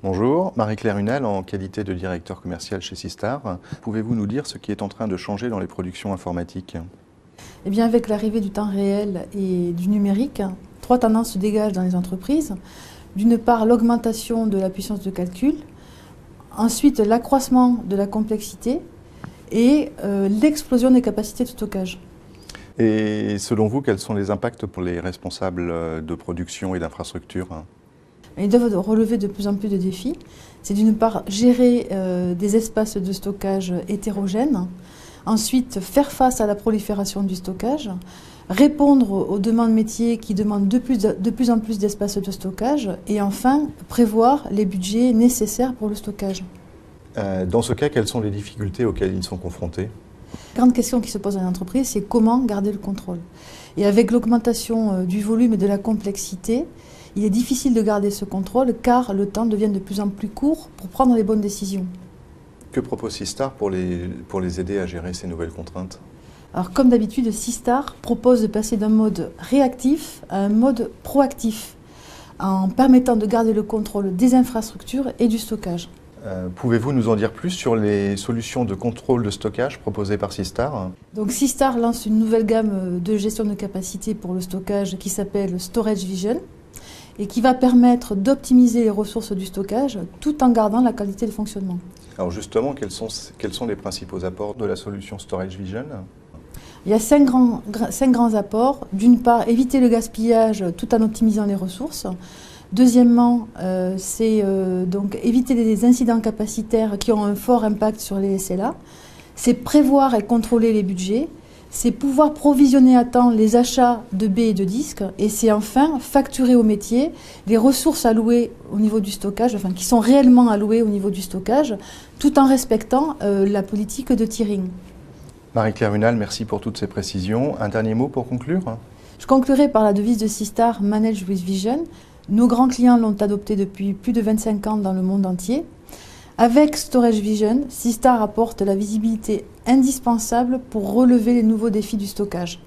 Bonjour, Marie-Claire Hunal en qualité de directeur commercial chez Sistar. Pouvez-vous nous dire ce qui est en train de changer dans les productions informatiques? Eh bien, avec l'arrivée du temps réel et du numérique, trois tendances se dégagent dans les entreprises. D'une part, l'augmentation de la puissance de calcul, ensuite l'accroissement de la complexité et l'explosion des capacités de stockage. Et selon vous, quels sont les impacts pour les responsables de production et d'infrastructure? Ils doivent relever de plus en plus de défis. C'est d'une part gérer des espaces de stockage hétérogènes, ensuite faire face à la prolifération du stockage, répondre aux demandes métiers qui demandent de plus en plus d'espaces de stockage et enfin prévoir les budgets nécessaires pour le stockage. Dans ce cas, quelles sont les difficultés auxquelles ils sont confrontés? La grande question qui se pose dans l'entreprise, c'est comment garder le contrôle. Et avec l'augmentation du volume et de la complexité, il est difficile de garder ce contrôle car le temps devient de plus en plus court pour prendre les bonnes décisions. Que propose Sistar pour les aider à gérer ces nouvelles contraintes? Alors comme d'habitude, Sistar propose de passer d'un mode réactif à un mode proactif en permettant de garder le contrôle des infrastructures et du stockage. Pouvez-vous nous en dire plus sur les solutions de contrôle de stockage proposées par Sistar? Donc Sistar lance une nouvelle gamme de gestion de capacité pour le stockage qui s'appelle Storage Vision et qui va permettre d'optimiser les ressources du stockage tout en gardant la qualité de fonctionnement. Alors justement, quels sont les principaux apports de la solution Storage Vision? Il y a cinq grands apports. D'une part, éviter le gaspillage tout en optimisant les ressources. Deuxièmement, c'est donc éviter les incidents capacitaires qui ont un fort impact sur les SLA. C'est prévoir et contrôler les budgets. C'est pouvoir provisionner à temps les achats de baies et de disques. Et c'est enfin facturer au métier les ressources allouées au niveau du stockage, enfin qui sont réellement allouées au niveau du stockage, tout en respectant la politique de tiering. Marie-Claire Hunal, merci pour toutes ces précisions. Un dernier mot pour conclure? Je conclurai par la devise de Sistar, Manage with Vision. Nos grands clients l'ont adopté depuis plus de 25 ans dans le monde entier. Avec Storage Vision, Sistar apporte la visibilité indispensable pour relever les nouveaux défis du stockage.